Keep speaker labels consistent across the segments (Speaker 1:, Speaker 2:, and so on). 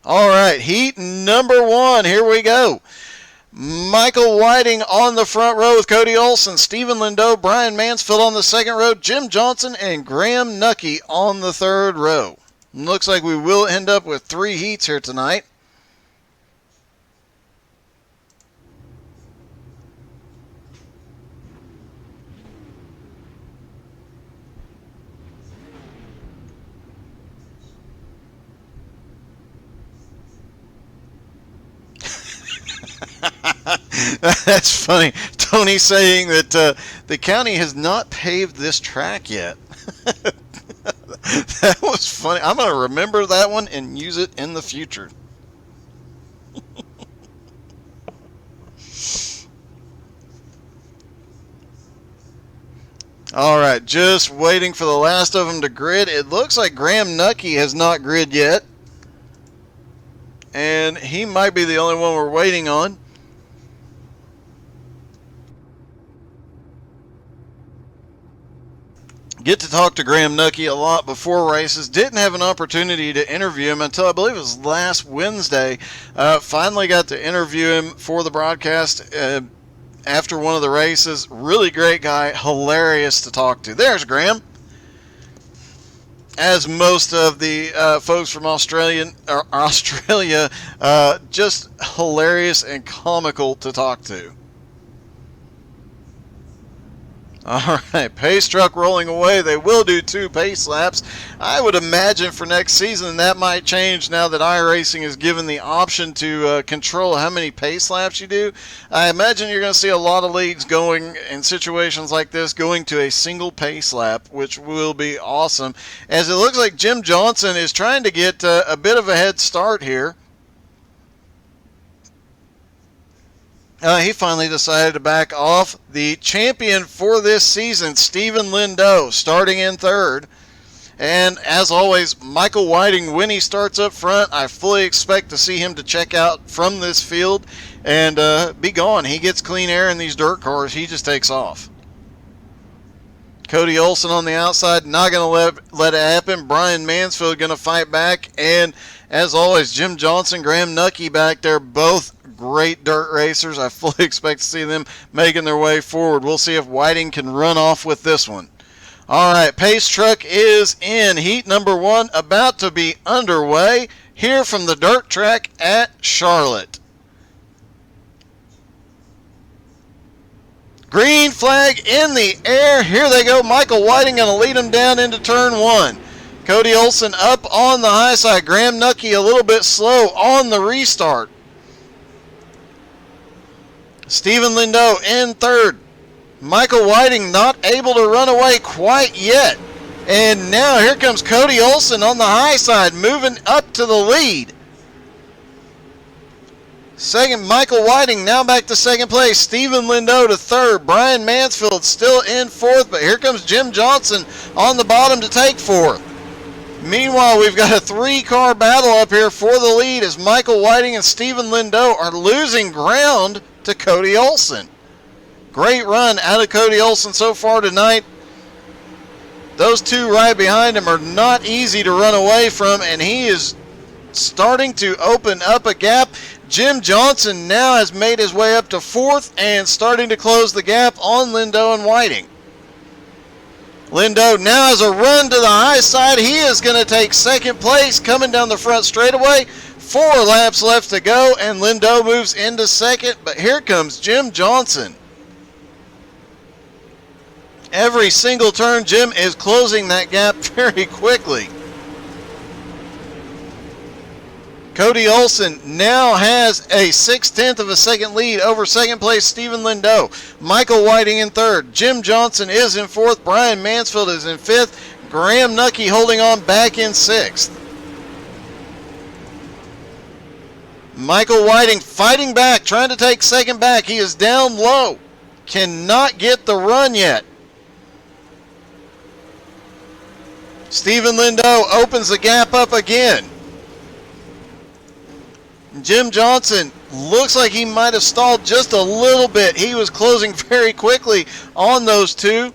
Speaker 1: All right, heat number 1. Here we go. Michael Whiting on the front row with Cody Olson, Stephen Lindau, Brian Mansfield on the second row, Jim Johnson, and Graham Nucky on the third row. Looks like we will end up with 3 heats here tonight. That's funny. Tony saying that the county has not paved this track yet. That was funny. I'm going to remember that one and use it in the future. All right, just waiting for the last of them to grid. It looks like Graham Nucky has not grid yet. And he might be the only one we're waiting on. Get to talk to Graham Nucky a lot before races. Didn't have an opportunity to interview him until I believe it was last Wednesday. Finally got to interview him for the broadcast after one of the races. Really great guy, hilarious to talk to. There's Graham. As most of the folks from Australia, just hilarious and comical to talk to. All right, pace truck rolling away. They will do 2 pace laps. I would imagine for next season that might change now that iRacing is given the option to control how many pace laps you do. I imagine you're going to see a lot of leagues going in situations like this, going to a single pace lap, which will be awesome. As it looks like Jim Johnson is trying to get a bit of a head start here. He finally decided to back off. The champion for this season, Stephen Lindau, starting in third. And as always, Michael Whiting, when he starts up front, I fully expect to see him to check out from this field and be gone. He gets clean air in these dirt cars. He just takes off. Cody Olson on the outside, not going to let it happen. Brian Mansfield going to fight back. And as always, Jim Johnson, Graham Nucky back there, both great dirt racers. I fully expect to see them making their way forward. We'll see if Whiting can run off with this one. All right, pace truck is in. Heat number 1 about to be underway here from the dirt track at Charlotte. Green flag in the air. Here they go. Michael Whiting going to lead them down into turn 1. Cody Olson up on the high side. Graham Nucky a little bit slow on the restart. Stephen Lindau in third. Michael Whiting not able to run away quite yet. And now here comes Cody Olson on the high side, moving up to the lead. Second, Michael Whiting now back to second place. Stephen Lindau to third. Brian Mansfield still in fourth, but here comes Jim Johnson on the bottom to take fourth. Meanwhile, we've got a 3-car battle up here for the lead as Michael Whiting and Stephen Lindau are losing ground to Cody Olson. Great run out of Cody Olson so far tonight. Those 2 right behind him are not easy to run away from, and he is starting to open up a gap. Jim Johnson now has made his way up to 4th and starting to close the gap on Lindau and Whiting. Lindau now has a run to the high side. He is going to take second place coming down the front straightaway. 4 laps left to go, and Lindau moves into second, but here comes Jim Johnson. Every single turn, Jim is closing that gap very quickly. Cody Olson now has a 6/10 of a second lead over second place Stephen Lindau. Michael Whiting in third. Jim Johnson is in fourth. Brian Mansfield is in fifth. Graham Nucky holding on back in sixth. Michael Whiting fighting back, trying to take second back. He is down low. Cannot get the run yet. Stephen Lindau opens the gap up again. Jim Johnson looks like he might have stalled just a little bit. He was closing very quickly on those 2.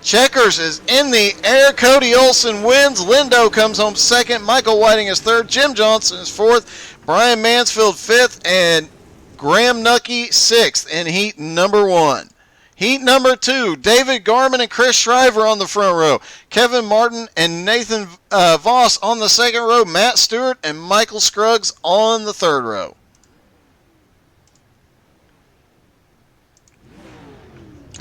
Speaker 1: Checkers is in the air. Cody Olson wins. Lindo comes home second. Michael Whiting is third. Jim Johnson is fourth. Brian Mansfield fifth. And Graham Nucky sixth in heat number 1. Heat number 2, David Garman and Chris Shriver on the front row. Kevin Martin and Nathan Voss on the second row. Matt Stewart and Michael Scruggs on the third row.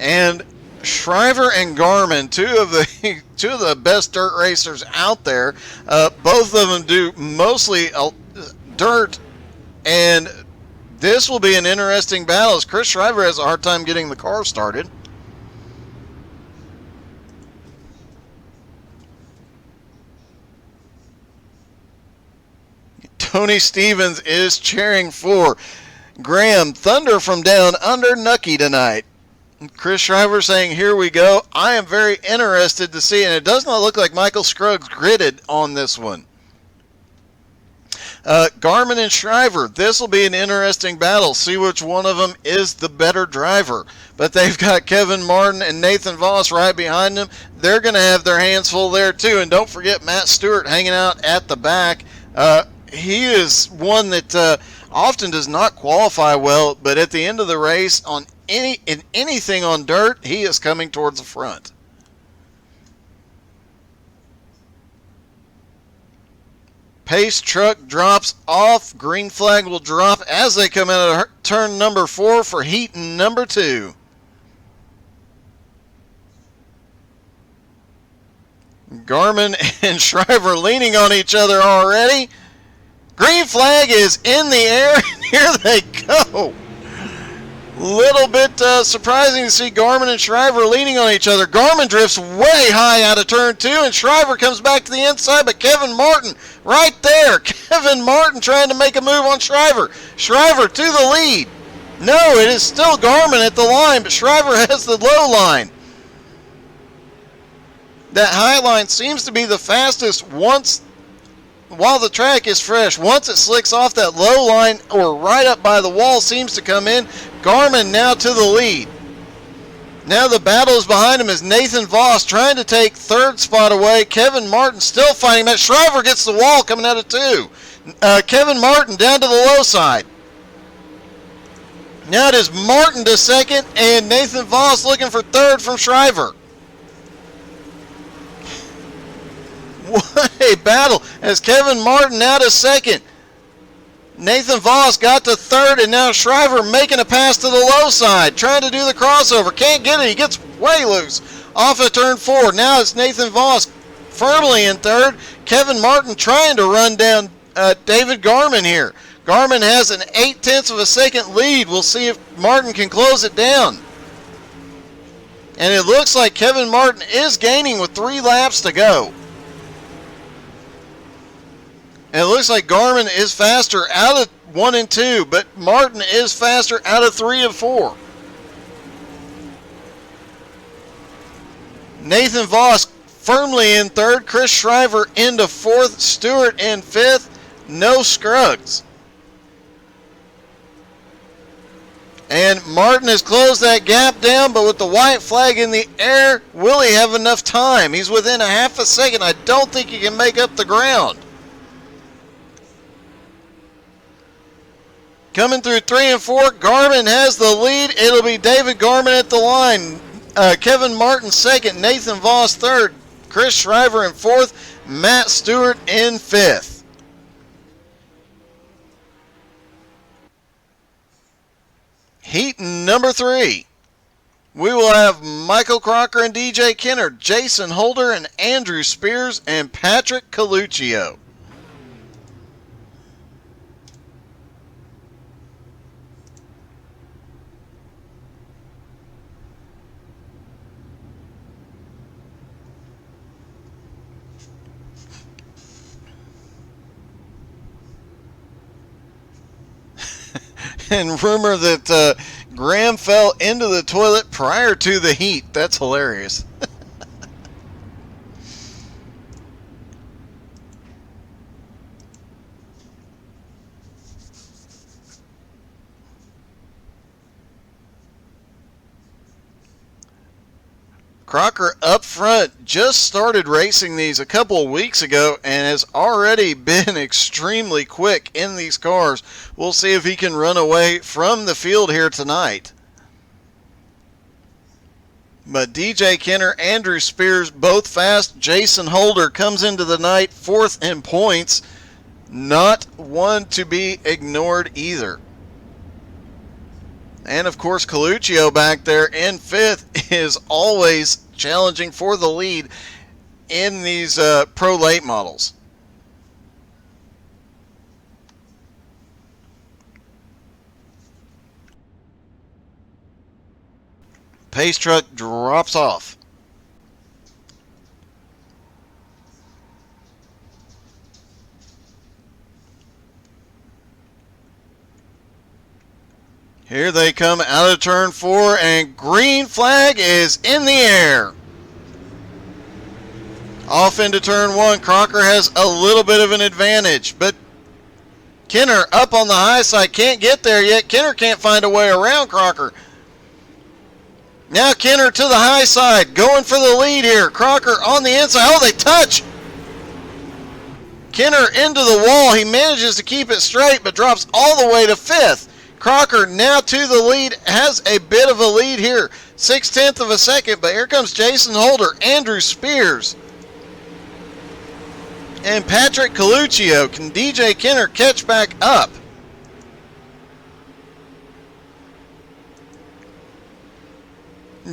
Speaker 1: And Shriver and Garman, two of the best dirt racers out there. Both of them do mostly dirt, and this will be an interesting battle as Chris Shriver has a hard time getting the car started. Tony Stevens is cheering for Graham Thunder from down under Nucky tonight. Chris Shriver saying, here we go. I am very interested to see, and it does not look like Michael Scruggs gridded on this one. Garman and Shriver, this will be an interesting battle. See which one of them is the better driver. But they've got Kevin Martin and Nathan Voss right behind them. They're going to have their hands full there too. And don't forget Matt Stewart hanging out at the back. He is one that often does not qualify well, but at the end of the race, in anything on dirt, he is coming towards the front. Pace truck drops off. Green flag will drop as they come out of turn number 4 for heat number 2. Garman and Shriver leaning on each other already. Green flag is in the air, and here they go. Little bit surprising to see Garman and Shriver leaning on each other. Garman drifts way high out of turn 2, and Shriver comes back to the inside, but Kevin Martin right there. Kevin Martin trying to make a move on Shriver. Shriver to the lead. No, it is still Garman at the line, but Shriver has the low line. That high line seems to be the fastest while the track is fresh. Once it slicks off, that low line or right up by the wall seems to come in. Garman now to the lead. Now the battle is behind him as Nathan Voss trying to take third spot away. Kevin Martin still fighting that. Shriver gets the wall coming out of 2. Kevin Martin down to the low side. Now it is Martin to second and Nathan Voss looking for third from Shriver. What a battle as Kevin Martin now to second. Nathan Voss got to third, and now Shriver making a pass to the low side, trying to do the crossover. Can't get it. He gets way loose off of turn 4. Now it's Nathan Voss firmly in third. Kevin Martin trying to run down David Garman here. Garman has an 0.8 of a second lead. We'll see if Martin can close it down. And it looks like Kevin Martin is gaining with 3 laps to go. And it looks like Garman is faster out of 1 and 2, but Martin is faster out of 3 and 4. Nathan Voss firmly in third. Chris Shriver into 4th. Stewart in 5th. No Scruggs. And Martin has closed that gap down, but with the white flag in the air, will he have enough time? He's within a half a second. I don't think he can make up the ground. Coming through 3 and 4, Garman has the lead. It'll be David Garman at the line. Kevin Martin second, Nathan Voss third, Chris Shriver in 4th, Matt Stewart in 5th. Heat number 3. We will have Michael Crocker and DJ Kenner, Jason Holder and Andrew Spears, and Patrick Coluccio. And rumor that Graham fell into the toilet prior to the heat. That's hilarious. Crocker up front just started racing these a couple of weeks ago and has already been extremely quick in these cars. We'll see if he can run away from the field here tonight. But DJ Kenner, Andrew Spears, both fast. Jason Holder comes into the night fourth in points. Not one to be ignored either. And of course, Coluccio back there in fifth is always challenging for the lead in these pro late models. Pace truck drops off. Here they come out of turn 4, and green flag is in the air. Off into turn 1, Crocker has a little bit of an advantage, but Kenner up on the high side can't get there yet. Kenner can't find a way around Crocker. Now Kenner to the high side, going for the lead here. Crocker on the inside. Oh, they touch. Kenner into the wall. He manages to keep it straight, but drops all the way to 5th. Crocker now to the lead, has a bit of a lead here. 0.6 of a second, but here comes Jason Holder, Andrew Spears, and Patrick Coluccio. Can DJ Kenner catch back up?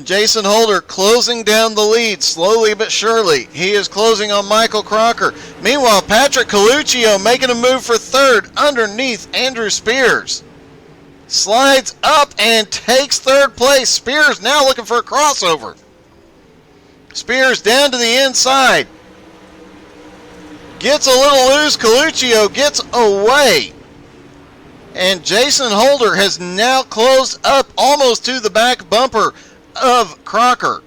Speaker 1: Jason Holder closing down the lead slowly but surely. He is closing on Michael Crocker. Meanwhile, Patrick Coluccio making a move for third underneath Andrew Spears. Slides up and takes third place. Spears now looking for a crossover. Spears down to the inside. Gets a little loose. Coluccio gets away. And Jason Holder has now closed up almost to the back bumper of Crocker.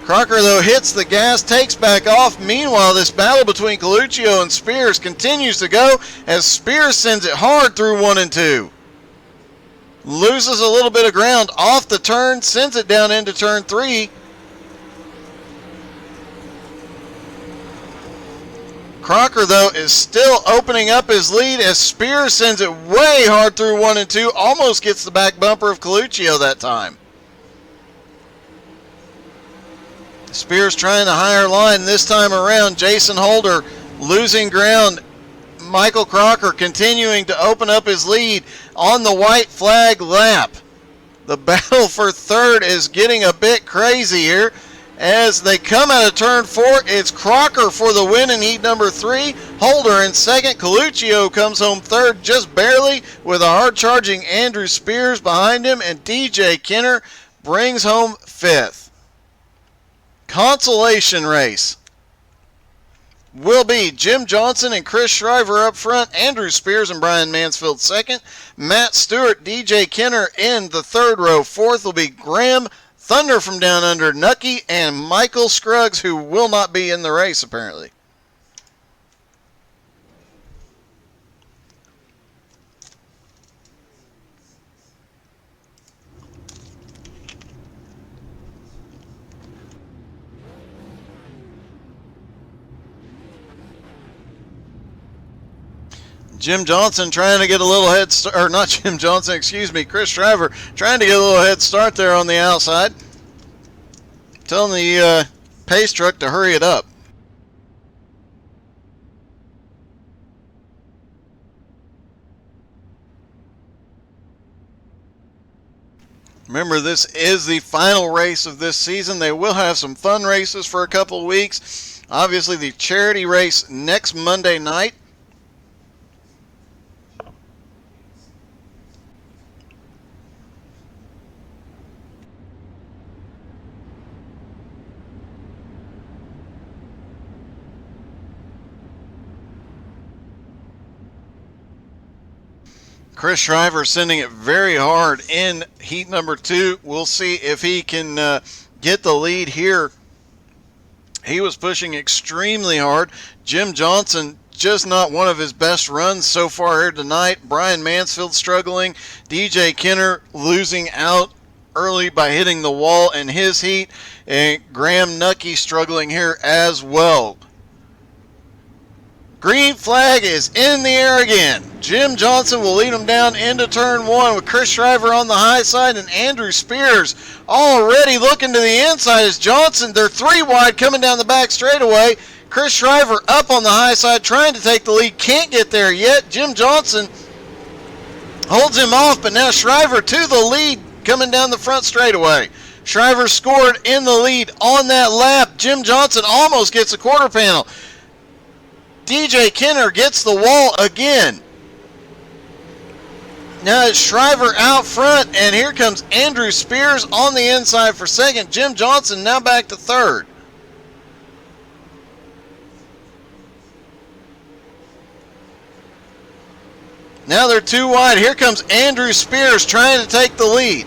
Speaker 1: Crocker, though, hits the gas, takes back off. Meanwhile, this battle between Coluccio and Spears continues to go as Spears sends it hard through 1 and 2. Loses a little bit of ground off the turn, sends it down into turn 3. Crocker, though, is still opening up his lead as Spears sends it way hard through 1 and 2. Almost gets the back bumper of Coluccio that time. Spears trying the higher line this time around. Jason Holder losing ground. Michael Crocker continuing to open up his lead on the white flag lap. The battle for third is getting a bit crazy here. As they come out of turn 4, it's Crocker for the win in heat number 3. Holder in second. Coluccio comes home third just barely with a hard-charging Andrew Spears behind him. And DJ Kenner brings home 5th. Consolation race will be Jim Johnson and Chris Shriver up front, Andrew Spears and Brian Mansfield second, Matt Stewart, DJ Kenner in the third row. Fourth will be Graham Thunder from Down Under, Nucky, and Michael Scruggs, who will not be in the race apparently. Jim Johnson trying to get a little head start, or not Jim Johnson, excuse me, Chris Shriver trying to get a little head start there on the outside. Telling the pace truck to hurry it up. Remember, this is the final race of this season. They will have some fun races for a couple of weeks. Obviously, the charity race next Monday night. Chris Shriver sending it very hard in heat number 2. We'll see if he can get the lead here. He was pushing extremely hard. Jim Johnson just not one of his best runs so far here tonight. Brian Mansfield struggling. DJ Kenner losing out early by hitting the wall in his heat. And Graham Nucky struggling here as well. Green flag is in the air again. Jim Johnson will lead him down into turn one with Chris Shriver on the high side and Andrew Spears already looking to the inside as Johnson. They're 3 wide coming down the back straightaway. Chris Shriver up on the high side trying to take the lead. Can't get there yet. Jim Johnson holds him off, but now Shriver to the lead coming down the front straightaway. Shriver scored in the lead on that lap. Jim Johnson almost gets a quarter panel. DJ Kenner gets the wall again. Now it's Shriver out front, and here comes Andrew Spears on the inside for second. Jim Johnson now back to third. Now they're 2 wide. Here comes Andrew Spears trying to take the lead.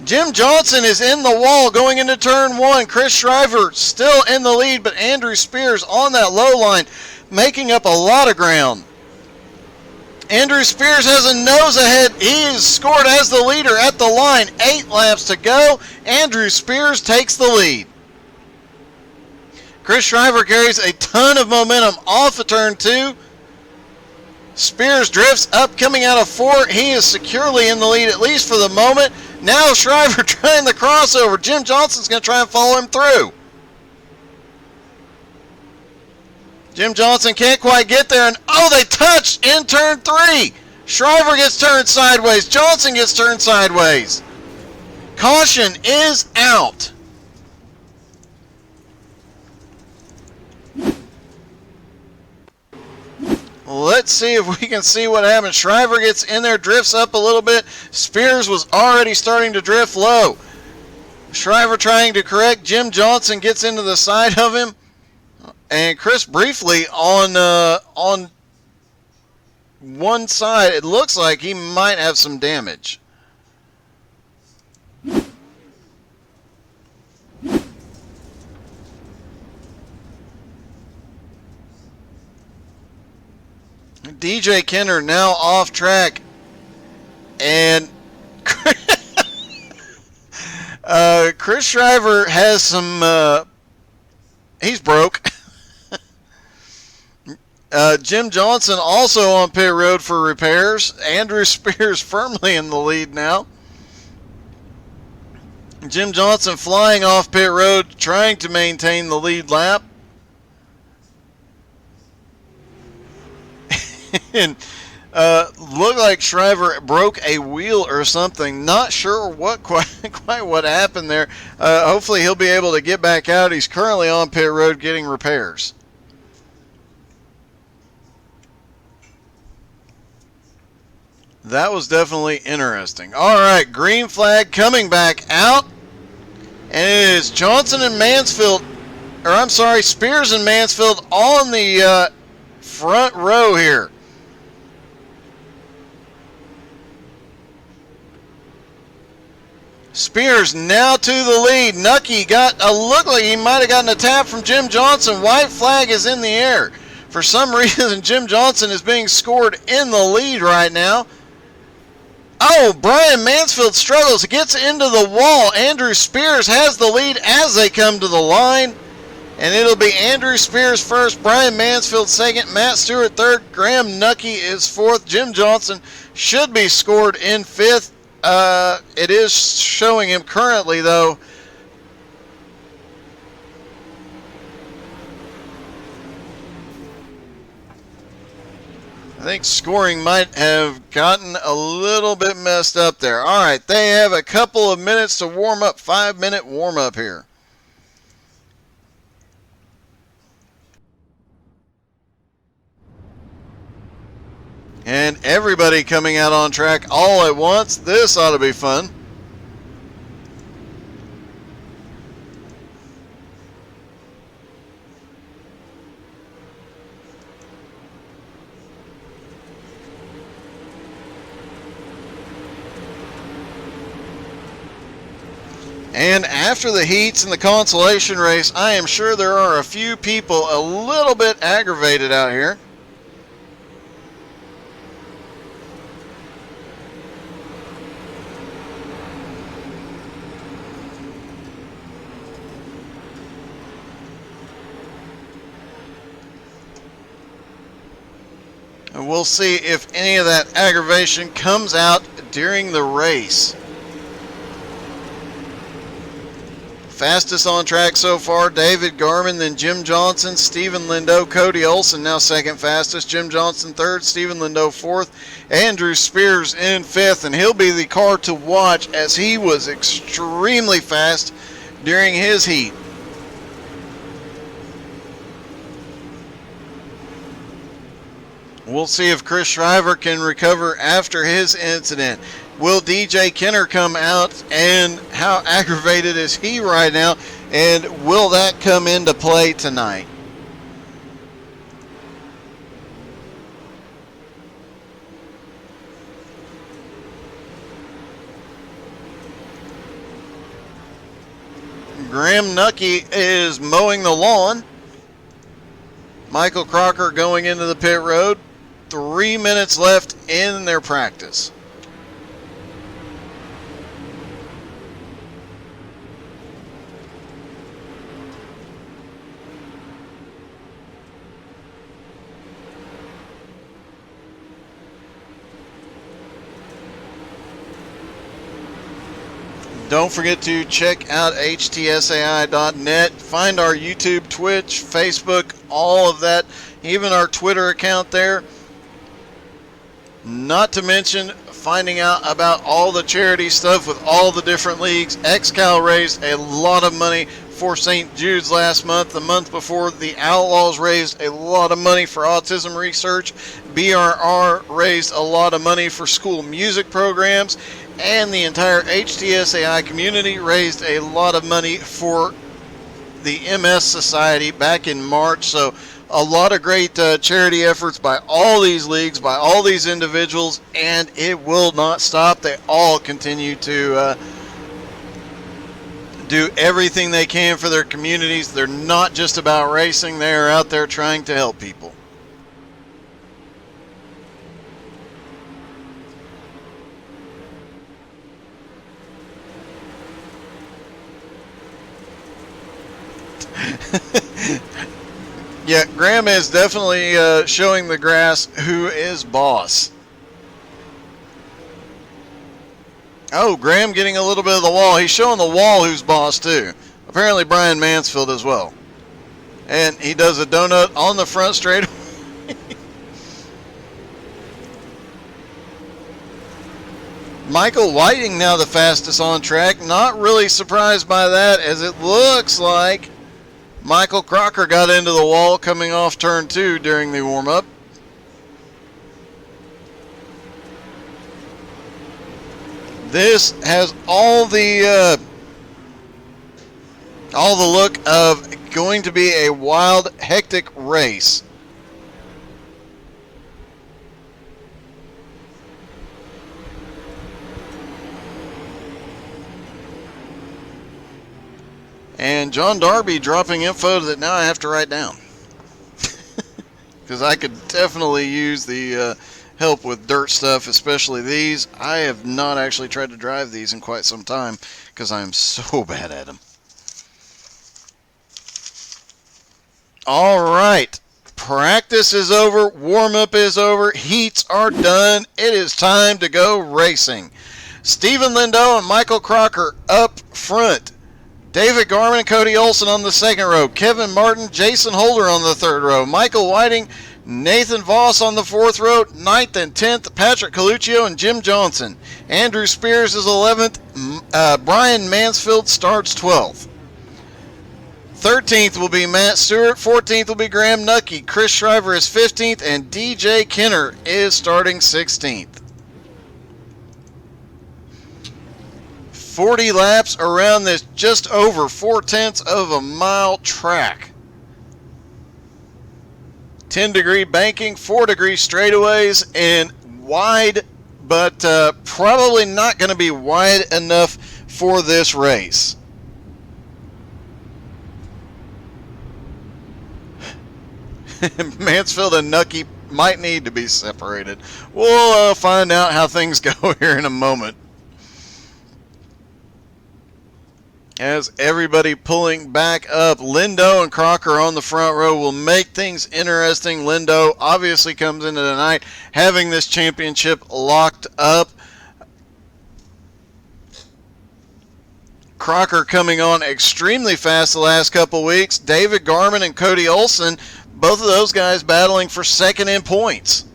Speaker 1: Jim Johnson is in the wall going into turn one. Chris Shriver still in the lead, but Andrew Spears on that low line making up a lot of ground. Andrew Spears has a nose ahead. He is scored as the leader at the line. 8 laps to go. Andrew Spears takes the lead. Chris Shriver carries a ton of momentum off of turn 2. Spears drifts up coming out of 4. He is securely in the lead, at least for the moment. Now Shriver trying the crossover. Jim Johnson's going to try and follow him through. Jim Johnson can't quite get there, and oh, they touched in turn 3. Shriver gets turned sideways. Johnson gets turned sideways. Caution is out. Let's see if we can see what happens. Shriver gets in there, drifts up a little bit. Spears was already starting to drift low. Shriver trying to correct. Jim Johnson gets into the side of him. And Chris briefly on one side, it looks like he might have some damage. DJ Kenner now off track, and Chris Shriver has some, he's broke. Jim Johnson also on pit road for repairs. Andrew Spears firmly in the lead now. Jim Johnson flying off pit road, trying to maintain the lead lap. And looked like Shriver broke a wheel or something. Not sure what quite what happened there. Hopefully he'll be able to get back out. He's currently on pit road getting repairs. That was definitely interesting. All right, green flag coming back out. And it is Johnson and Mansfield, or I'm sorry, Spears and Mansfield on the front row here. Spears now to the lead. Nucky looked like he might have gotten a tap from Jim Johnson. White flag is in the air. For some reason, Jim Johnson is being scored in the lead right now. Oh, Brian Mansfield struggles. He gets into the wall. Andrew Spears has the lead as they come to the line. And it'll be Andrew Spears first, Brian Mansfield second, Matt Stewart third, Graham Nucky is fourth. Jim Johnson should be scored in fifth. It is showing him currently, though, I think scoring might have gotten a little bit messed up there. All right, they have a couple of minutes to warm up, 5-minute warm up here. And everybody coming out on track all at once. This ought to be fun. And after the heats and the consolation race, I am sure there are a few people a little bit aggravated out here. And we'll see if any of that aggravation comes out during the race. Fastest on track so far, David Garman, then Jim Johnson, Stephen Lindo, Cody Olson now second fastest, Jim Johnson third, Stephen Lindo fourth, Andrew Spears in fifth, and he'll be the car to watch as he was extremely fast during his heat. We'll see if Chris Shriver can recover after his incident. Will DJ Kenner come out, and how aggravated is he right now, and will that come into play tonight? Graham Nucky is mowing the lawn. Michael Crocker going into the pit road. 3 minutes left in their practice. Don't forget to check out htsai.net. Find our YouTube, Twitch, Facebook, all of that, even our Twitter account there. Not to mention finding out about all the charity stuff with all the different leagues. XCal raised a lot of money for St. Jude's last month. The month before, the Outlaws raised a lot of money for autism research. BRR raised a lot of money for school music programs. And the entire HTSAI community raised a lot of money for the MS Society back in March. So a lot of great charity efforts by all these leagues, by all these individuals, and it will not stop. They all continue to do everything they can for their communities. They're not just about racing. They are out there trying to help people. Yeah, Graham is definitely showing the grass who is boss. Oh, Graham getting a little bit of the wall. He's showing the wall who's boss too. Apparently Brian Mansfield as well. And he does a donut on the front straightaway. Michael Whiting now the fastest on track. Not really surprised by that, as it looks like Michael Crocker got into the wall coming off turn 2 during the warm-up. This has all the look of going to be a wild, hectic race. And John Darby dropping info that now I have to write down. Because I could definitely use the help with dirt stuff, especially these. I have not actually tried to drive these in quite some time because I am so bad at them. All right. Practice is over. Warm-up is over. Heats are done. It is time to go racing. Stephen Lindo and Michael Crocker up front. David Garman and Cody Olson on the second row. Kevin Martin, Jason Holder on the third row. Michael Whiting, Nathan Voss on the fourth row. 9th and 10th, Patrick Coluccio and Jim Johnson. Andrew Spears is 11th. Brian Mansfield starts 12th. 13th will be Matt Stewart. 14th will be Graham Nucky. Chris Shriver is 15th. And DJ Kenner is starting 16th. 40 laps around this just over 4/10 of a mile track. 10-degree banking, 4-degree straightaways, and wide, but probably not going to be wide enough for this race. Mansfield and Nucky might need to be separated. We'll find out how things go here in a moment. As everybody pulling back up, Lindo and Crocker on the front row will make things interesting. Lindo obviously comes into the night having this championship locked up. Crocker coming on extremely fast the last couple weeks. David Garman and Cody Olson, both of those guys battling for second in points.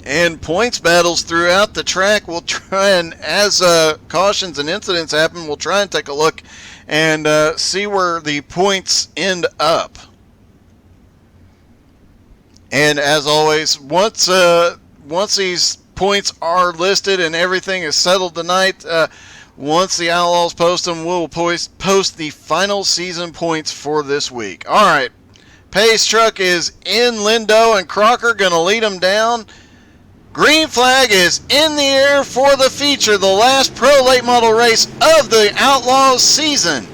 Speaker 1: And points battles throughout the track. We'll try and, as cautions and incidents happen, we'll try and take a look and see where the points end up. And as always, once these points are listed and everything is settled tonight, once the Outlaws post them, we'll post the final season points for this week. All right, Pace truck is in. Lindo and Crocker going to lead them down. Green flag is in the air for the feature, the last pro late model race of the Outlaws season.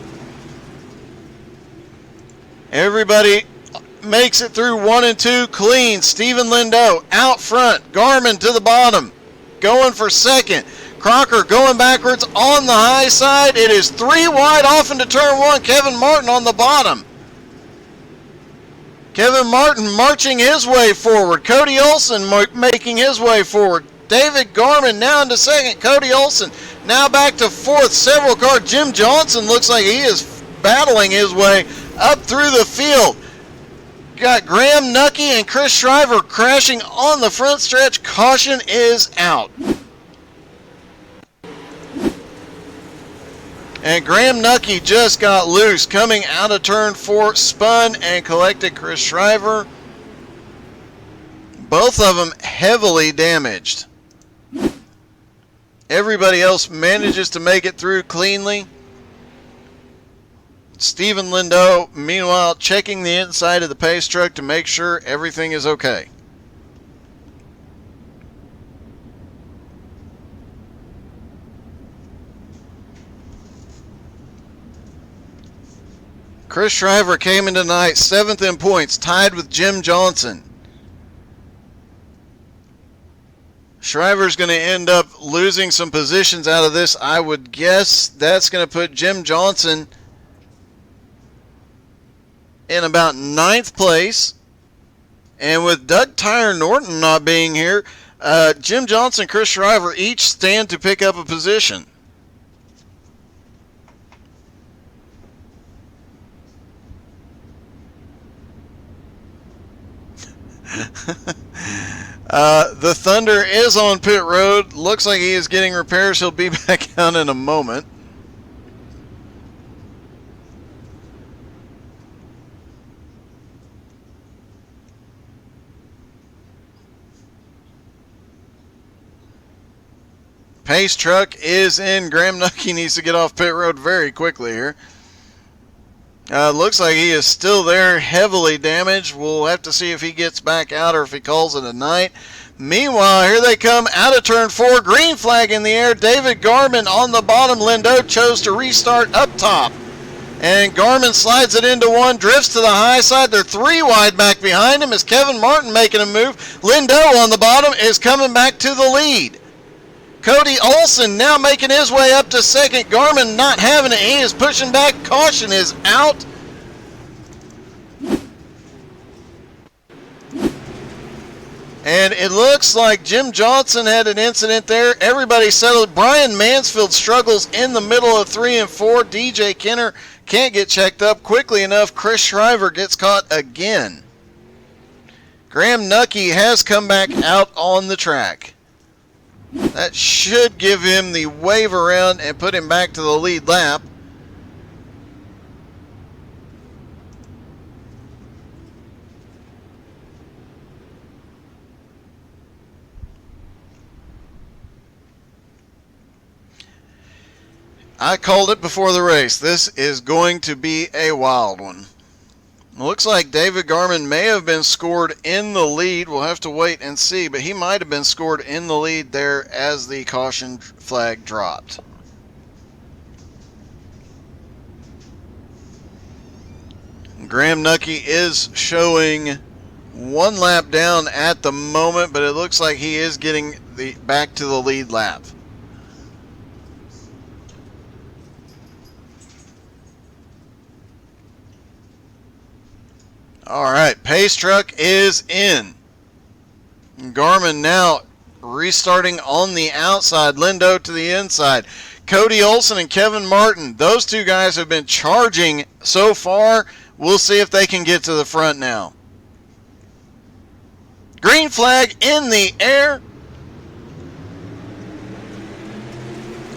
Speaker 1: Everybody makes it through 1 and 2 clean. Stephen Lindo out front. Garmin to the bottom, going for second. Crocker going backwards on the high side. It is 3 wide off into turn 1. Kevin Martin on the bottom. Kevin Martin marching his way forward. Cody Olson making his way forward. David Garman now into second. Cody Olson now back to fourth. Several cars. Jim Johnson looks like he is battling his way up through the field. Got Graham Nucky and Chris Shriver crashing on the front stretch. Caution is out. And Graham Nucky just got loose coming out of turn 4, spun and collected Chris Shriver. Both of them heavily damaged. Everybody else manages to make it through cleanly. Stephen Lindo, meanwhile, checking the inside of the Pace truck to make sure everything is okay. Chris Shriver came in tonight 7th in points, tied with Jim Johnson. Shriver's going to end up losing some positions out of this. I would guess that's going to put Jim Johnson in about 9th place. And with Doug Tyre Norton not being here, Jim Johnson and Chris Shriver each stand to pick up a position. The Thunder is on pit road. Looks like he is getting repairs. He'll be back out in a moment. Pace truck is in. Graham Nucky needs to get off pit road very quickly here. Looks like he is still there, heavily damaged. We'll have to see if he gets back out or if he calls it a night. Meanwhile, here they come out of turn 4. Green flag in the air. David Garman on the bottom. Lindo chose to restart up top. And Garman slides it into one, drifts to the high side. They're 3 wide back behind him. Is Kevin Martin making a move? Lindo on the bottom is coming back to the lead. Cody Olson now making his way up to second. Garman not having it. He is pushing back. Caution is out. And it looks like Jim Johnson had an incident there. Everybody settled. Brian Mansfield struggles in the middle of 3 and 4. DJ Kenner can't get checked up quickly enough. Chris Shriver gets caught again. Graham Nucky has come back out on the track. That should give him the wave around and put him back to the lead lap. I called it before the race. This is going to be a wild one. Looks like David Garman may have been scored in the lead. We'll have to wait and see, but he might have been scored in the lead there as the caution flag dropped. Graham Nucky is showing 1 lap down at the moment, but it looks like he is getting back to the lead lap. All right, pace truck is in. Garmin now restarting on the outside, Lindo to the inside. Cody Olson and Kevin Martin, those two guys have been charging so far. We'll see if they can get to the front now. Green flag in the air.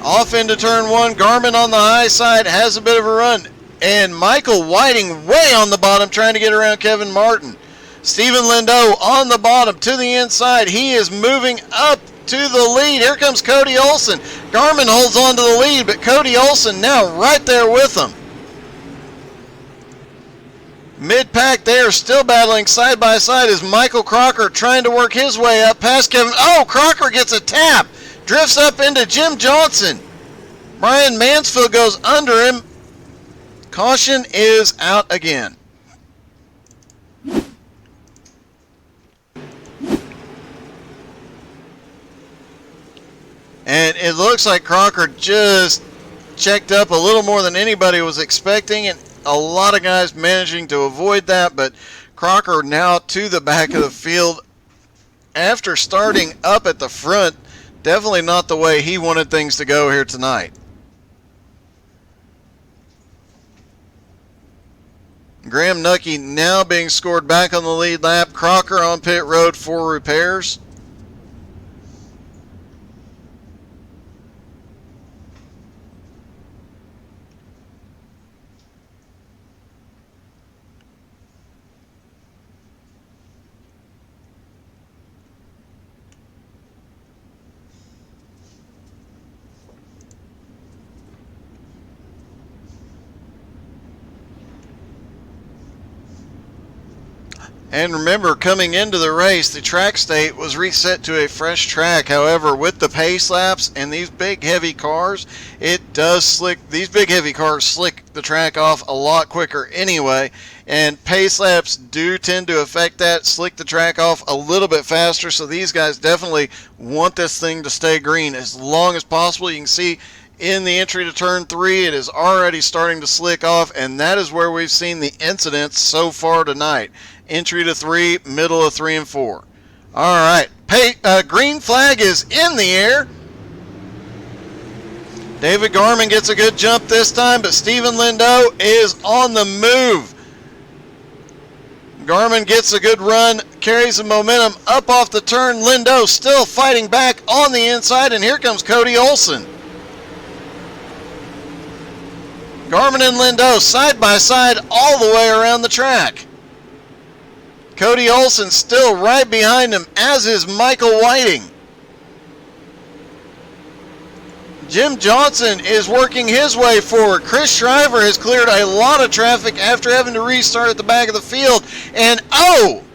Speaker 1: Off into turn 1. Garmin on the high side has a bit of a run. And Michael Whiting way on the bottom trying to get around Kevin Martin. Stephen Lindo on the bottom to the inside. He is moving up to the lead. Here comes Cody Olson. Garmin holds on to the lead, but Cody Olson now right there with him. Mid-pack, they are still battling side by side as Michael Crocker trying to work his way up past Kevin. Oh, Crocker gets a tap. Drifts up into Jim Johnson. Brian Mansfield goes under him. Caution is out again. And it looks like Crocker just checked up a little more than anybody was expecting, and a lot of guys managing to avoid that, but Crocker now to the back of the field after starting up at the front. Definitely not the way he wanted things to go here tonight. Graham Nucky now being scored back on the lead lap. Crocker on pit road for repairs. And remember, coming into the race, the track state was reset to a fresh track. However, with the pace laps and these big heavy cars, it does slick. These big heavy cars slick the track off a lot quicker anyway. And pace laps do tend to affect that, slick the track off a little bit faster. So these guys definitely want this thing to stay green as long as possible. You can see in the entry to turn 3, it is already starting to slick off, and that is where we've seen the incidents so far tonight. Entry to 3, middle of 3 and 4. All right, green flag is in the air. David Garmin gets a good jump this time, but Stephen Lindo is on the move. Garmin gets a good run, carries the momentum up off the turn. Lindo still fighting back on the inside, and here comes Cody Olson. Garmin and Lindo side by side all the way around the track. Cody Olson still right behind him, as is Michael Whiting. Jim Johnson is working his way forward. Chris Shriver has cleared a lot of traffic after having to restart at the back of the field. And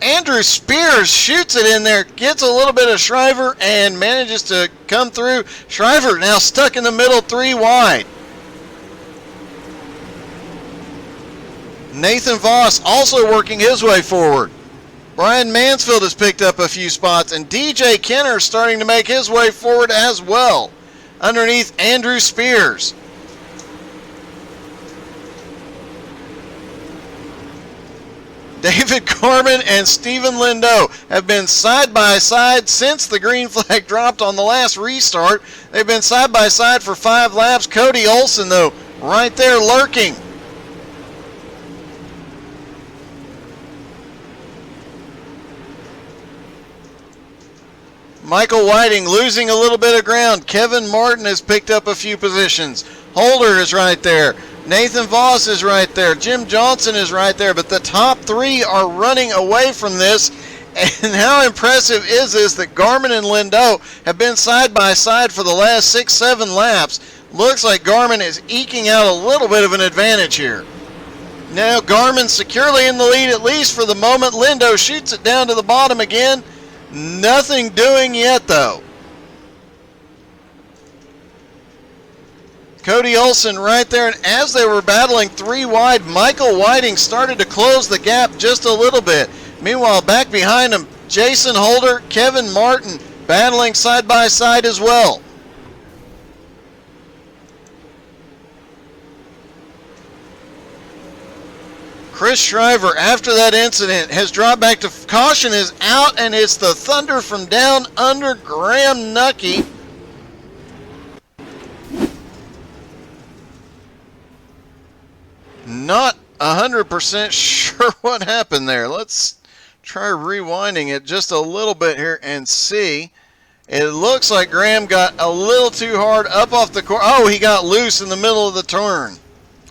Speaker 1: Andrew Spears shoots it in there, gets a little bit of Shriver and manages to come through. Shriver now stuck in the middle, 3 wide. Nathan Voss also working his way forward. Brian Mansfield has picked up a few spots, and DJ Kenner starting to make his way forward as well, underneath Andrew Spears. David Garmin and Stephen Lindo have been side by side since the green flag dropped on the last restart. They've been side by side for 5 laps. Cody Olson, though, right there lurking. Michael Whiting losing a little bit of ground. Kevin Martin has picked up a few positions. Holder is right there. Nathan Voss is right there. Jim Johnson is right there. But the top 3 are running away from this. And how impressive is this that Garmin and Lindo have been side by side for the last 6-7 laps. Looks like Garmin is eking out a little bit of an advantage here. Now Garmin securely in the lead, at least for the moment. Lindo shoots it down to the bottom again. Nothing doing yet, though. Cody Olsen right there, and as they were battling 3 wide, Michael Whiting started to close the gap just a little bit. Meanwhile, back behind him, Jason Holder, Kevin Martin battling side by side as well. Chris Shriver, after that incident, has dropped back to caution is out, and it's the Thunder from down under Graham Nucky. Not 100% sure what happened there. Let's try rewinding it just a little bit here and see. It looks like Graham got a little too hard up off the course. Oh, he got loose in the middle of the turn.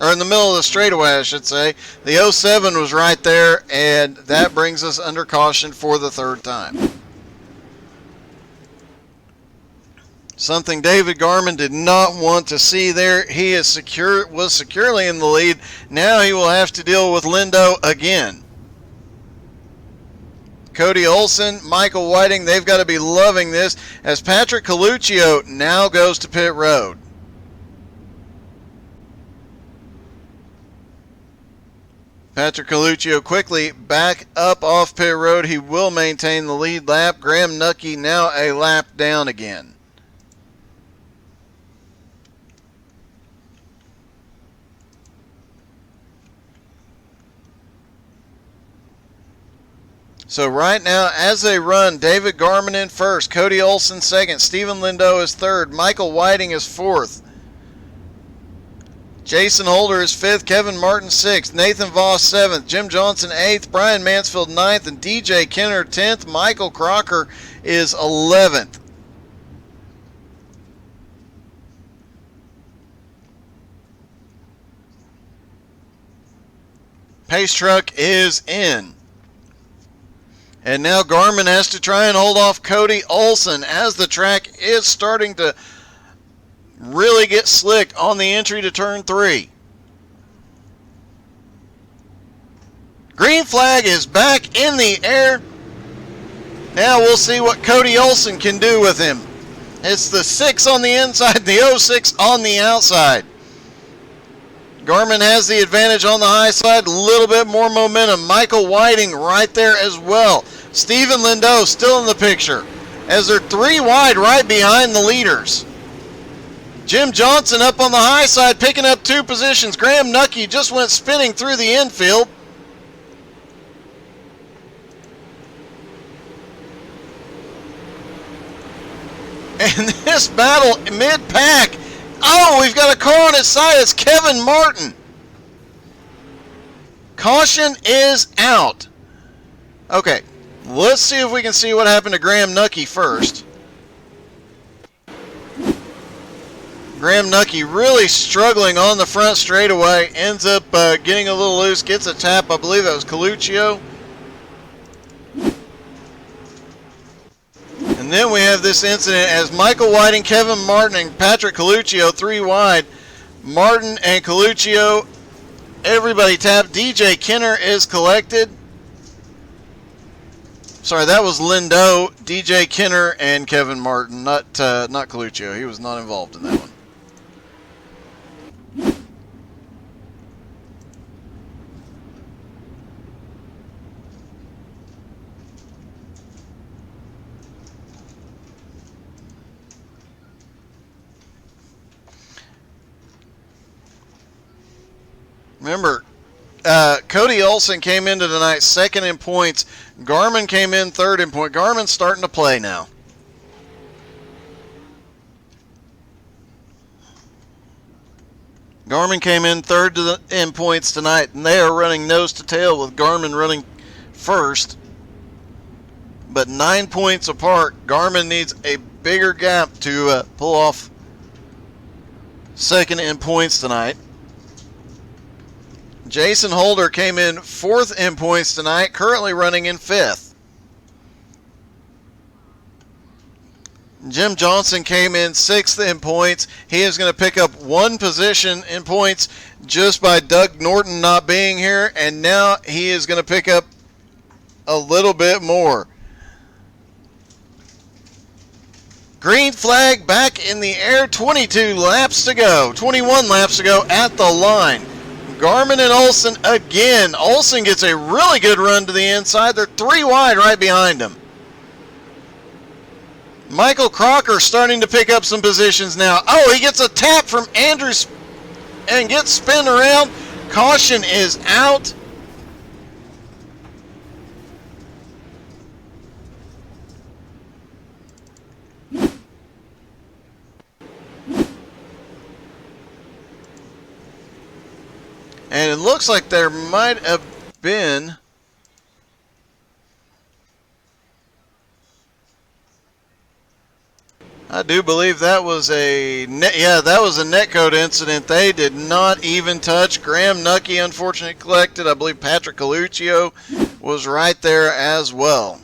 Speaker 1: Or in the middle of the straightaway, I should say. The 07 was right there, and that brings us under caution for the 3rd time. Something David Garman did not want to see there. He was securely in the lead. Now he will have to deal with Lindo again. Cody Olsen, Michael Whiting, they've got to be loving this as Patrick Coluccio now goes to pit road. Patrick Coluccio quickly back up off pit road. He will maintain the lead lap. Graham Nucky now a lap down again. So right now, as they run, David Garman in first, Cody Olsen second, Stephen Lindo is third, Michael Whiting is fourth. Jason Holder is 5th, Kevin Martin 6th, Nathan Voss 7th, Jim Johnson 8th, Brian Mansfield 9th, and DJ Kenner 10th. Michael Crocker is 11th. Pace truck is in. And now Garmin has to try and hold off Cody Olsen as the track is starting to really get slick on the entry to turn 3. Green flag is back in the air. Now we'll see what Cody Olsen can do with him. It's the 6 on the inside, the 06 on the outside. Garmin has the advantage on the high side, a little bit more momentum. Michael Whiting right there as well. Stephen Lindo still in the picture as they're 3 wide right behind the leaders. Jim Johnson up on the high side picking up 2 positions. Graham Nucky just went spinning through the infield. And this battle mid-pack. Oh, we've got a car on its side. It's Kevin Martin. Caution is out. Okay, let's see if we can see what happened to Graham Nucky first. Graham Nucky really struggling on the front straightaway. Ends up getting a little loose. Gets a tap. I believe that was Coluccio. And then we have this incident as Michael Whiting, Kevin Martin, and Patrick Coluccio 3 wide. Martin and Coluccio, everybody tapped. DJ Kenner is collected. Sorry, that was Lindo, DJ Kenner, and Kevin Martin, not Coluccio. He was not involved in that one. Remember, Cody Olsen came into tonight 2nd in points. Garmin came in 3rd in points. Garmin's starting to play now. Garmin came in 3rd in points tonight, and they are running nose to tail with Garmin running 1st. But 9 points apart. Garmin needs a bigger gap to pull off 2nd in points tonight. Jason Holder came in 4th in points tonight, currently running in 5th. Jim Johnson came in 6th in points. He is going to pick up 1 position in points just by Doug Norton not being here, and now he is going to pick up a little bit more. Green flag back in the air. 22 laps to go. 21 laps to go at the line. Garmin and Olsen again. Olsen gets a really good run to the inside. They're 3 wide right behind him. Michael Crocker starting to pick up some positions now. Oh, he gets a tap from Andrews and gets spun around. Caution is out. And it looks like there might have been I do believe that was a netcode incident. They did not even touch. Graham Nucky unfortunately collected. I believe Patrick Coluccio was right there as well.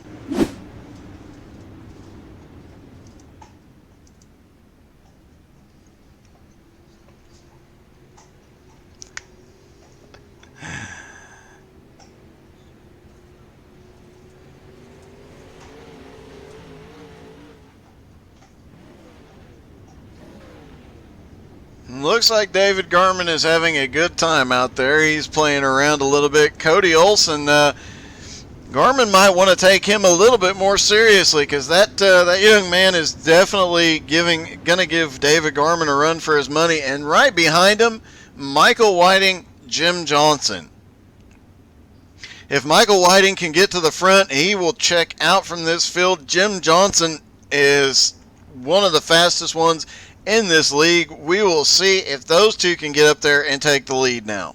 Speaker 1: Looks like David Garmin is having a good time out there. He's playing around a little bit. Cody Olsen, Garmin might want to take him a little bit more seriously because that young man is definitely going to give David Garmin a run for his money. And right behind him, Michael Whiting, Jim Johnson. If Michael Whiting can get to the front, he will check out from this field. Jim Johnson is one of the fastest ones in this league. We will see if those two can get up there and take the lead now.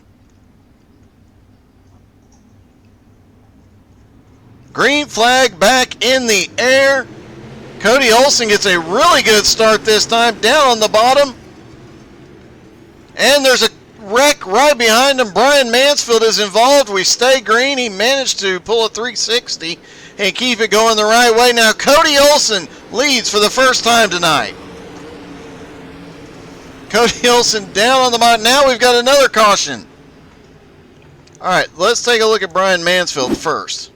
Speaker 1: Green flag back in the air. Cody Olsen gets a really good start this time, down on the bottom. And there's a wreck right behind him. Brian Mansfield is involved. We stay green. He managed to pull a 360 and keep it going the right way. Now Cody Olsen leads for the first time tonight. Cody Olsen down on the bottom. Now we've got another caution. All right, let's take a look at Brian Mansfield first.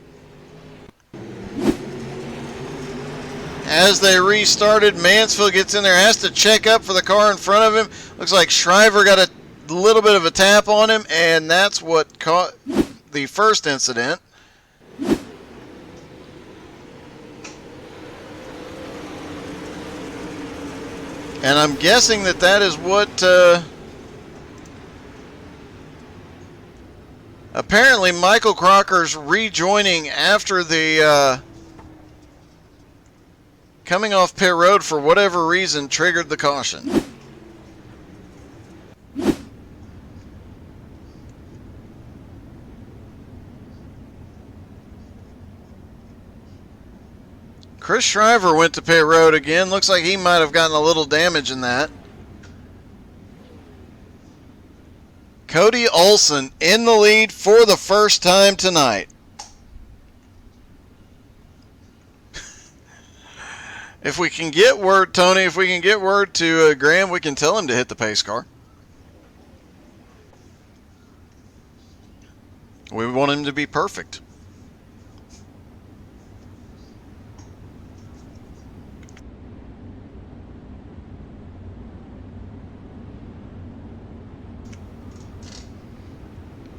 Speaker 1: As they restarted, Mansfield gets in there, has to check up for the car in front of him. Looks like Shriver got a little bit of a tap on him, and that's what caught the first incident. And I'm guessing that is what apparently Michael Crocker's rejoining after the coming off pit road for whatever reason triggered the caution. Chris Shriver went to pit road again. Looks like he might have gotten a little damage in that. Cody Olsen in the lead for the first time tonight. If we can get word, Tony, if we can get word to Graham, we can tell him to hit the pace car. We want him to be perfect.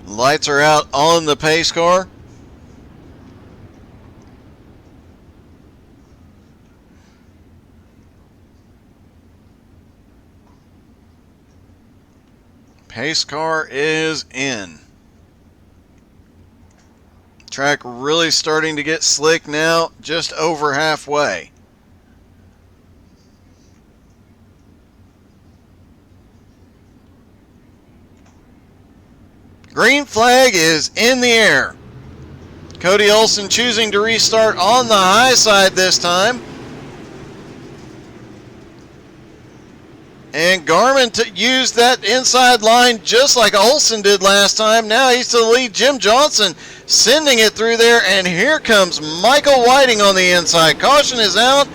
Speaker 1: Lights are out on the pace car. Pace car is in. Track really starting to get slick now, just over halfway. Green flag is in the air. Cody Olsen choosing to restart on the high side this time. And Garmin used that inside line just like Olsen did last time. Now he's to the lead. Jim Johnson sending it through there. And here comes Michael Whiting on the inside. Caution is out.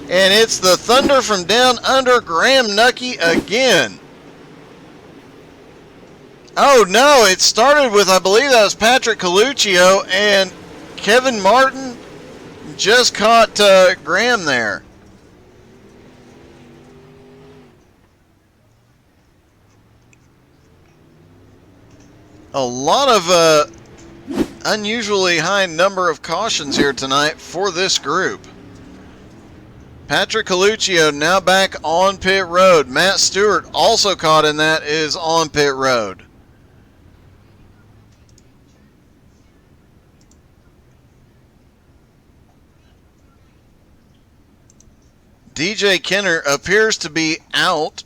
Speaker 1: And it's the Thunder from down under, Graham Nucky again. Oh no, it started with, I believe that was Patrick Coluccio, and Kevin Martin just caught Graham there. A lot of unusually high number of cautions here tonight for this group. Patrick Coluccio now back on pit road. Matt Stewart, also caught in that, is on pit road. DJ Kenner appears to be out.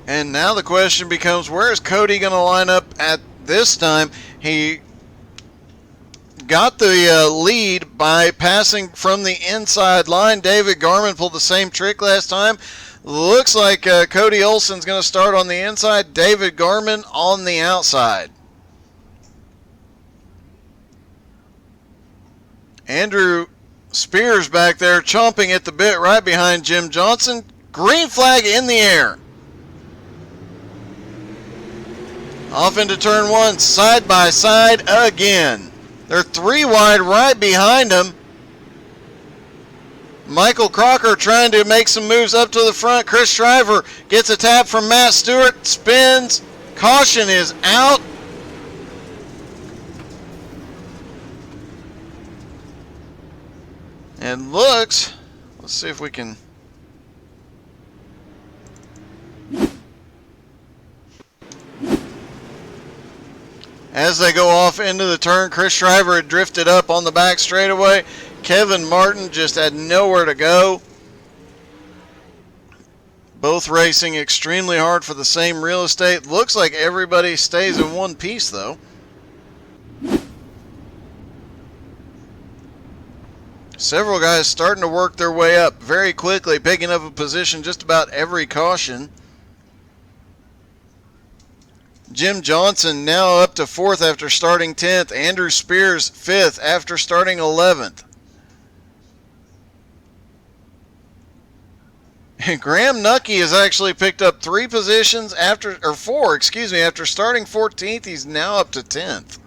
Speaker 1: And now the question becomes, where is Cody going to line up at this time? He got the lead by passing from the inside line. David Garman pulled the same trick last time. Looks like Cody Olsen's going to start on the inside, David Garman on the outside. Andrew Spears back there chomping at the bit right behind Jim Johnson. Green flag in the air. Off into turn one, side by side again. They're 3 wide right behind him. Michael Crocker trying to make some moves up to the front. Chris Shriver gets a tap from Matt Stewart, spins. Caution is out. And looks, let's see if we can. As they go off into the turn, Chris Shriver had drifted up on the back straightaway. Kevin Martin just had nowhere to go. Both racing extremely hard for the same real estate. Looks like everybody stays in one piece, though. Several guys starting to work their way up very quickly, picking up a position just about every caution. Jim Johnson now up to 4th after starting 10th. Andrew Spears 5th after starting 11th. And Graham Nucky has actually picked up 3 positions after, or 4, excuse me, after starting 14th. He's now up to 10th.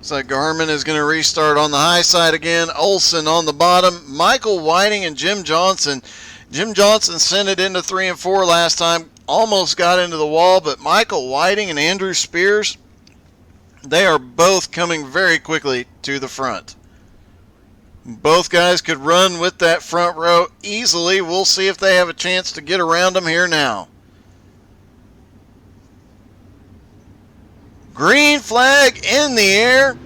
Speaker 1: So Garman is going to restart on the high side again. Olsen on the bottom. Michael Whiting and Jim Johnson. Jim Johnson sent it into 3 and 4 last time. Almost got into the wall, but Michael Whiting and Andrew Spears, they are both coming very quickly to the front. Both guys could run with that front row easily. We'll see if they have a chance to get around them here now. Green flag in the air.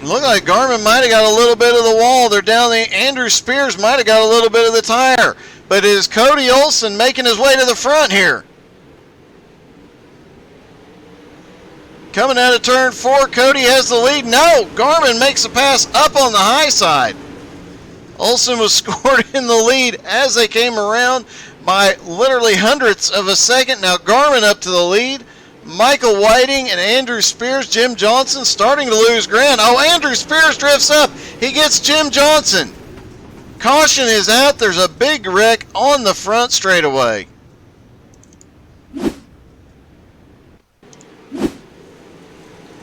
Speaker 1: Look like Garmin might have got a little bit of the wall. They're down the Andrew Spears might have got a little bit of the tire. But it is Cody Olsen making his way to the front here. Coming out of turn 4, Cody has the lead. No, Garmin makes a pass up on the high side. Olsen was scored in the lead as they came around by literally hundredths of a second. Now Garmin up to the lead. Michael Whiting and Andrew Spears. Jim Johnson starting to lose ground. Oh, Andrew Spears drifts up. He gets Jim Johnson. Caution is out. There's a big wreck on the front straightaway.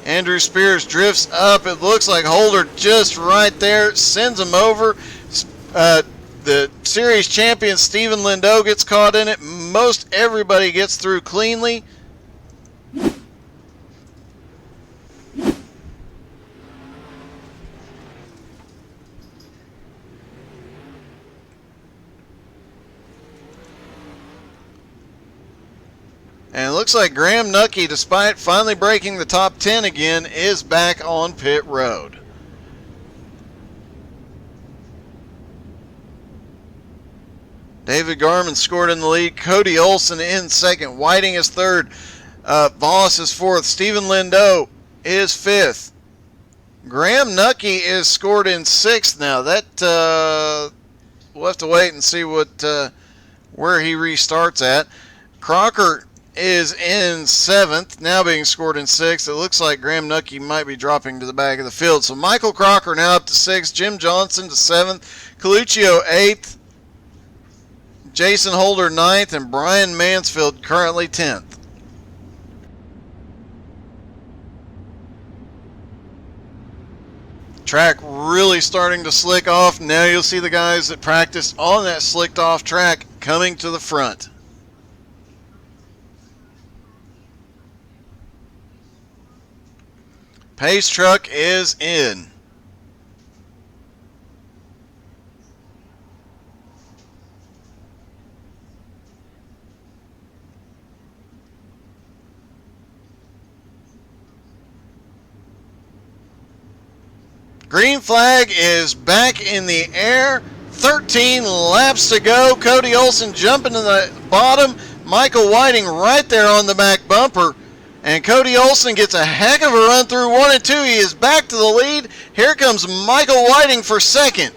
Speaker 1: Andrew Spears drifts up. It looks like Holder just right there sends him over. The series champion Stephen Lindo gets caught in it. Most everybody gets through cleanly. And it looks like Graham Nucky, despite finally breaking the top 10 again, is back on pit road. David Garman scored in the lead. Cody Olsen in second. Whiting is third. Voss is fourth. Stephen Lindo is fifth. Graham Nucky is scored in sixth now. That we'll have to wait and see what where he restarts at. Crocker is in 7th, now being scored in 6th. It looks like Graham Nucky might be dropping to the back of the field. So Michael Crocker now up to 6th, Jim Johnson to 7th, Coluccio 8th, Jason Holder 9th, and Brian Mansfield currently 10th. Track really starting to slick off. Now you'll see the guys that practiced on that slicked off track coming to the front. Pace truck is in. Green flag is back in the air. 13 laps to go. Cody Olsen jumping to the bottom. Michael Whiting right there on the back bumper. And Cody Olsen gets a heck of a run through 1 and 2. He is back to the lead. Here comes Michael Whiting for second.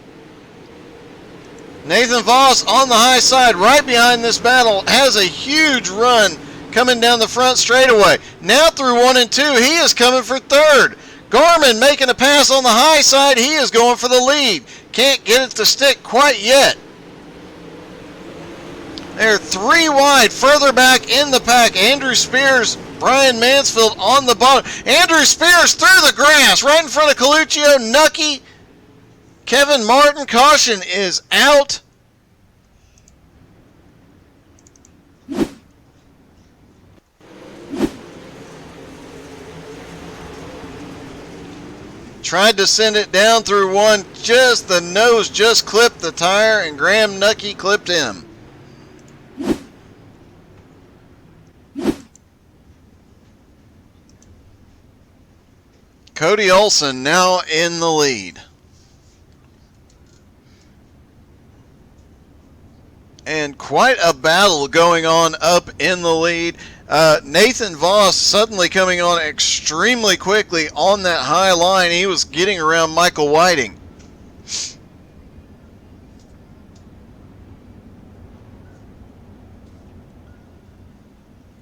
Speaker 1: Nathan Voss on the high side right behind this battle has a huge run coming down the front straightaway. Now through 1 and 2, he is coming for third. Garmin making a pass on the high side. He is going for the lead. Can't get it to stick quite yet. They're 3 wide further back in the pack. Andrew Spears, Brian Mansfield on the bottom. Andrew Spears through the grass right in front of Coluccio, Nucky. Kevin Martin, caution is out. Tried to send it down through 1. Just the nose just clipped the tire, and Graham Nucky clipped him. Cody Olsen now in the lead. And quite a battle going on up in the lead. Nathan Voss suddenly coming on extremely quickly on that high line. He was getting around Michael Whiting.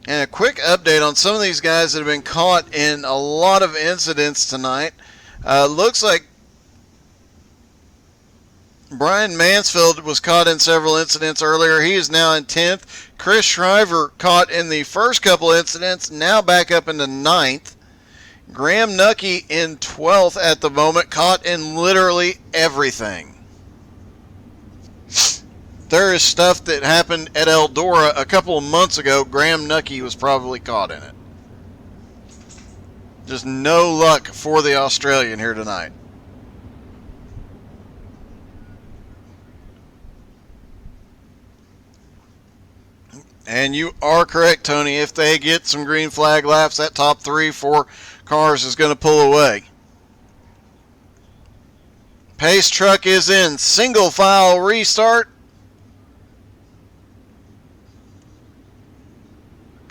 Speaker 1: And a quick update on some of these guys that have been caught in a lot of incidents tonight. Looks like Brian Mansfield was caught in several incidents earlier. He is now in 10th. Chris Shriver caught in the first couple incidents, now back up into 9th. Graham Nucky in 12th at the moment, caught in literally everything. There is stuff that happened at Eldora a couple of months ago. Graham Nucky was probably caught in it. Just no luck for the Australian here tonight. And you are correct, Tony. If they get some green flag laps, that top 3-4 cars is going to pull away. Pace truck is in. Single file restart.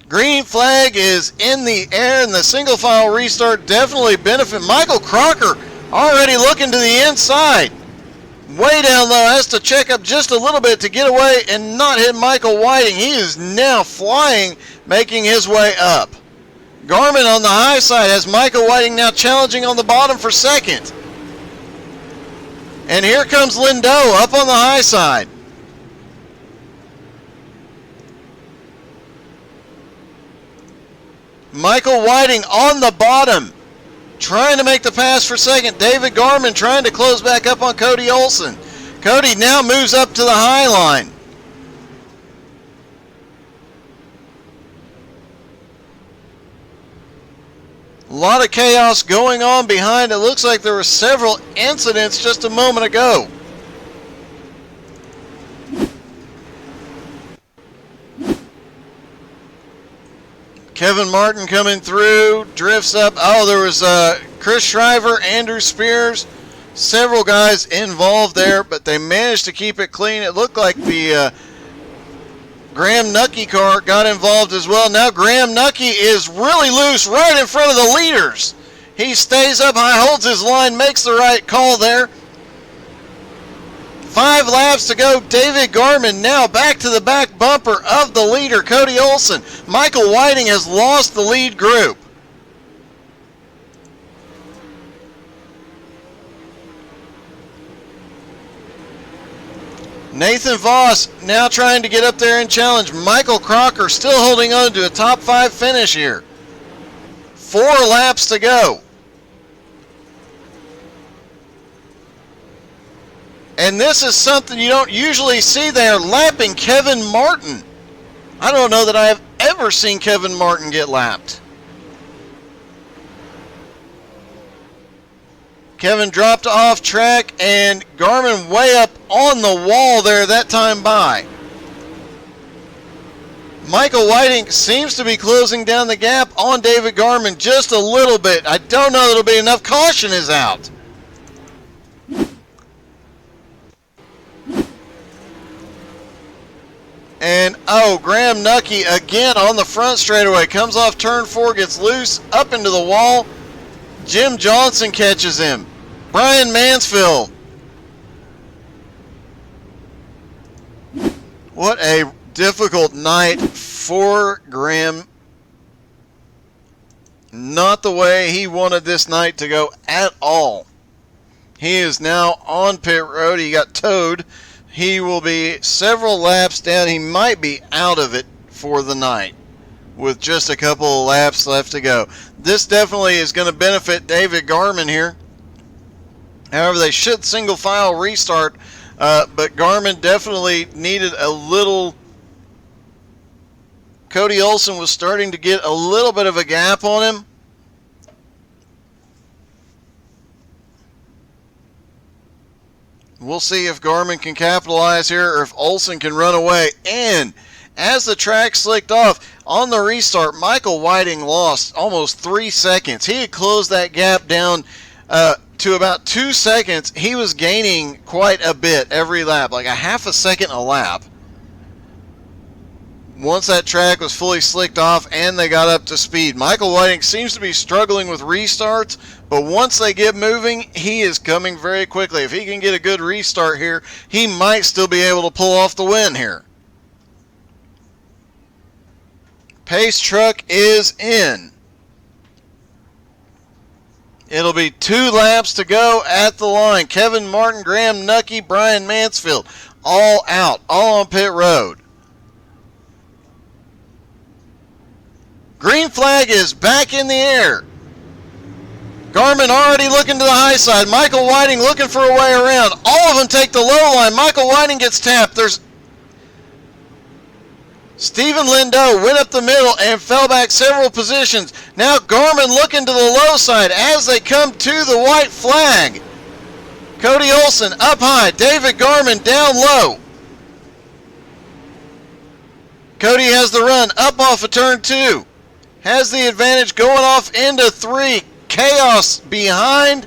Speaker 1: Green flag is in the air, and the single file restart definitely benefit. Michael Crocker already looking to the inside. Way down low, has to check up just a little bit to get away and not hit Michael Whiting. He is now flying, making his way up. Garmin on the high side has Michael Whiting now challenging on the bottom for second. And here comes Lindau up on the high side. Michael Whiting on the bottom, trying to make the pass for second. David Garmin trying to close back up on Cody Olsen. Cody now moves up to the high line. A lot of chaos going on behind. It looks like there were several incidents just a moment ago. Kevin Martin coming through, drifts up. Oh, there was Chris Shriver, Andrew Spears, several guys involved there, but they managed to keep it clean. It looked like the Graham Nucky car got involved as well. Now Graham Nucky is really loose right in front of the leaders. He stays up high, holds his line, makes the right call there. 5 laps to go. David Garman now back to the back bumper of the leader, Cody Olsen. Michael Whiting has lost the lead group. Nathan Voss now trying to get up there and challenge. Michael Crocker still holding on to a top 5 finish here. 4 laps to go. And this is something you don't usually see. They are lapping Kevin Martin. I don't know that I have ever seen Kevin Martin get lapped. Kevin dropped off track, and Garmin way up on the wall there that time by. Michael Whiting seems to be closing down the gap on David Garman just a little bit. I don't know that it'll be enough. Caution is out. And, Graham Nucky again on the front straightaway. Comes off turn 4, gets loose, up into the wall. Jim Johnson catches him. Brian Mansfield. What a difficult night for Graham. Not the way he wanted this night to go at all. He is now on pit road. He got towed. He will be several laps down. He might be out of it for the night with just a couple of laps left to go. This definitely is going to benefit David Garman here. However, they should single file restart, but Garman definitely needed a little. Cody Olsen was starting to get a little bit of a gap on him. We'll see if Garmin can capitalize here or if Olsen can run away. And as the track slicked off on the restart, Michael Whiting lost almost 3 seconds. He had closed that gap down to about 2 seconds. He was gaining quite a bit every lap, like a half a second a lap. Once that track was fully slicked off and they got up to speed. Michael Whiting seems to be struggling with restarts, but once they get moving, he is coming very quickly. If he can get a good restart here, he might still be able to pull off the win here. Pace truck is in. It'll be 2 laps to go at the line. Kevin Martin, Graham Nucky, Brian Mansfield, all out, all on pit road. Green flag is back in the air. Garmin already looking to the high side. Michael Whiting looking for a way around. All of them take the low line. Michael Whiting gets tapped. There's Stephen Lindo went up the middle and fell back several positions. Now Garmin looking to the low side as they come to the white flag. Cody Olsen up high. David Garmin down low. Cody has the run up off of turn 2. Has the advantage going off into 3. Chaos behind.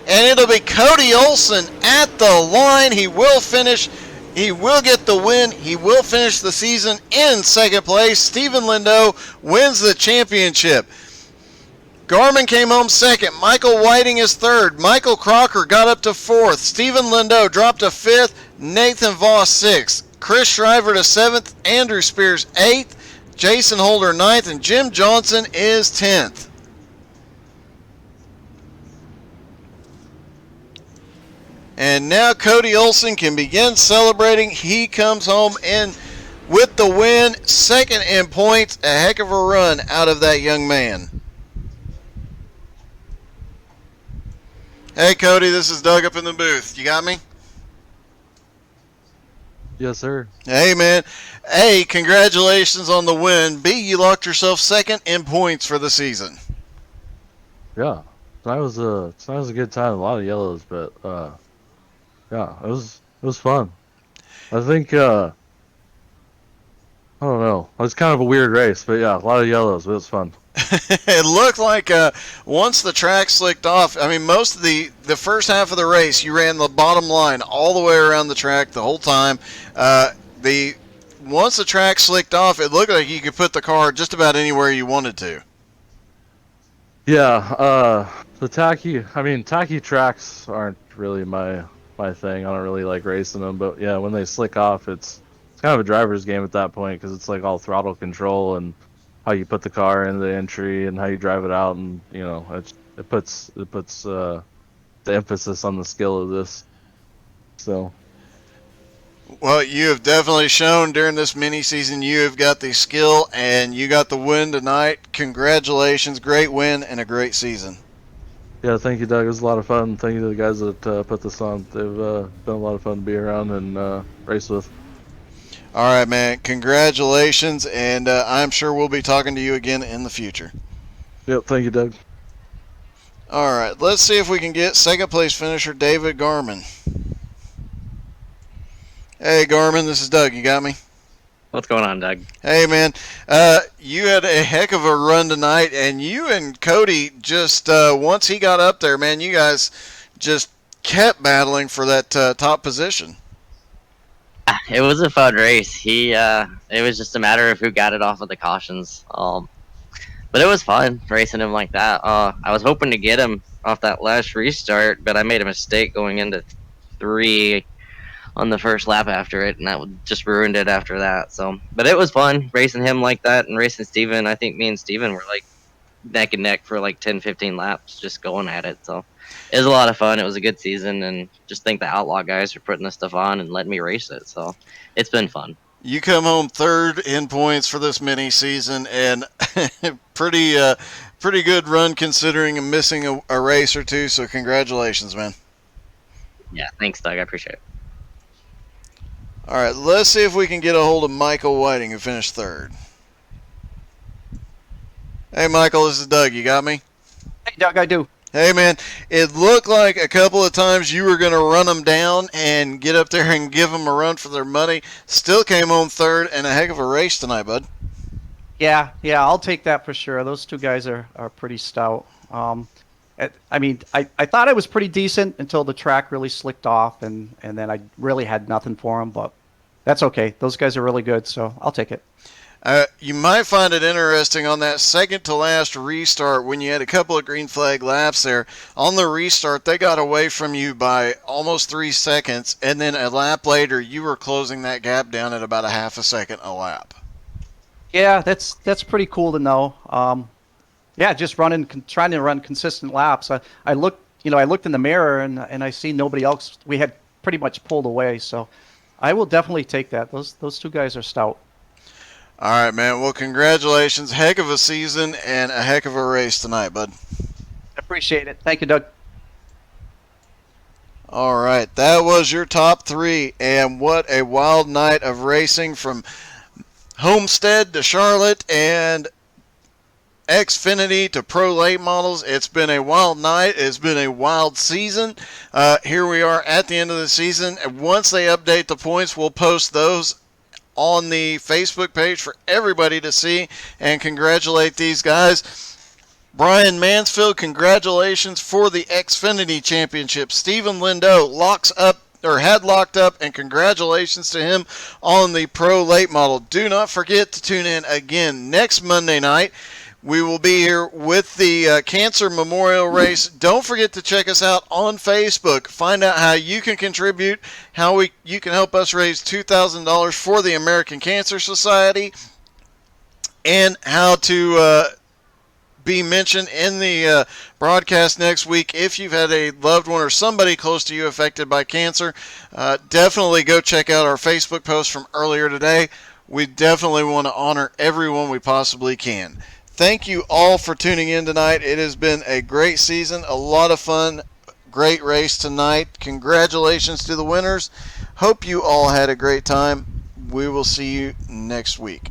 Speaker 1: And it'll be Cody Olsen at the line. He will finish. He will get the win. He will finish the season in second place. Stephen Lindo wins the championship. Garmin came home second. Michael Whiting is third. Michael Crocker got up to fourth. Stephen Lindo dropped to fifth. Nathan Voss sixth. Chris Shriver to seventh. Andrew Spears eighth. Jason Holder 9th, and Jim Johnson is 10th. And now Cody Olsen can begin celebrating. He comes home in with the win, second in points. A heck of a run out of that young man. Hey Cody, this is Doug up in the booth. You got me?
Speaker 2: Yes, sir.
Speaker 1: Hey, man. A, congratulations on the win. B, you locked yourself second in points for the season.
Speaker 2: Yeah, tonight was a good time. A lot of yellows, but yeah, it was fun. I think I don't know. It was kind of a weird race, but yeah, a lot of yellows, but it was fun.
Speaker 1: It looked like once the track slicked off, I mean, most of the first half of the race, you ran the bottom line all the way around the track the whole time. Once the track slicked off, it looked like you could put the car just about anywhere you wanted to.
Speaker 2: Yeah, the tacky tracks aren't really my my thing. I don't really like racing them, but yeah, when they slick off, it's kind of a driver's game at that point because it's like all throttle control and how you put the car in the entry and how you drive it out, and it puts the emphasis on the skill of this. So
Speaker 1: Well, you have definitely shown during this mini season you have got the skill and you got the win tonight. Congratulations. Great win and a great season.
Speaker 2: yeah, thank you, Doug. It was a lot of fun. Thank you to the guys that put this on. They've been a lot of fun to be around and race with.
Speaker 1: All right, man. Congratulations, and I'm sure we'll be talking to you again in the future.
Speaker 2: Yep, thank you, Doug.
Speaker 1: All right, let's see if we can get second place finisher David Garman. Hey, Garman, this is Doug. You got me?
Speaker 3: What's going on, Doug?
Speaker 1: Hey, man. You had a heck of a run tonight, and you and Cody just, once he got up there, man, you guys just kept battling for that top position.
Speaker 3: It was a fun race. It was just a matter of who got it off of the cautions. But it was fun racing him like that. I was hoping to get him off that last restart, but I made a mistake going into 3 on the first lap after it, and that just ruined it after that. So, but it was fun racing him like that and racing Steven. I think me and Steven were like neck and neck for like 10, 15 laps just going at it. So it was a lot of fun. It was a good season, and just think the Outlaw guys are putting this stuff on and letting me race it. So it's been fun.
Speaker 1: You come home third in points for this mini season, and pretty good run considering missing a race or two. So congratulations, man.
Speaker 3: Yeah, thanks, Doug. I appreciate it.
Speaker 1: All right, let's see if we can get a hold of Michael Whiting, who finished third. Hey, Michael, this is Doug. You got me?
Speaker 4: Hey, Doug, I do.
Speaker 1: Hey, man, it looked like a couple of times you were going to run them down and get up there and give them a run for their money. Still came home third, and a heck of a race tonight, bud.
Speaker 4: Yeah, I'll take that for sure. Those two guys are pretty stout. I thought I was pretty decent until the track really slicked off, and then I really had nothing for them, but that's okay. Those guys are really good, so I'll take it.
Speaker 1: You might find it interesting on that second to last restart when you had a couple of green flag laps there. On the restart, they got away from you by almost 3 seconds, and then a lap later, you were closing that gap down at about a half a second a lap.
Speaker 4: Yeah, that's pretty cool to know. Just trying to run consistent laps. I looked in the mirror and I see nobody else. We had pretty much pulled away, so I will definitely take that. Those two guys are stout.
Speaker 1: All right, man. Well, congratulations. Heck of a season and a heck of a race tonight, bud.
Speaker 4: Appreciate it. Thank you, Doug.
Speaker 1: All right. That was your top 3, and what a wild night of racing from Homestead to Charlotte and Xfinity to Pro Late Models. It's been a wild night. It's been a wild season. Here we are at the end of the season. And once they update the points, we'll post those on the Facebook page for everybody to see and congratulate these guys. Brian Mansfield, congratulations for the Xfinity Championship. Stephen Lindo had locked up, and congratulations to him on the Pro Late Model. Do not forget to tune in again next Monday night. We will be here with the Cancer Memorial Race. Don't forget to check us out on Facebook. Find out how you can contribute, how you can help us raise $2,000 for the American Cancer Society, and how to be mentioned in the broadcast next week. If you've had a loved one or somebody close to you affected by cancer, definitely go check out our Facebook post from earlier today. We definitely want to honor everyone we possibly can. Thank you all for tuning in tonight. It has been a great season, a lot of fun, great race tonight. Congratulations to the winners. Hope you all had a great time. We will see you next week.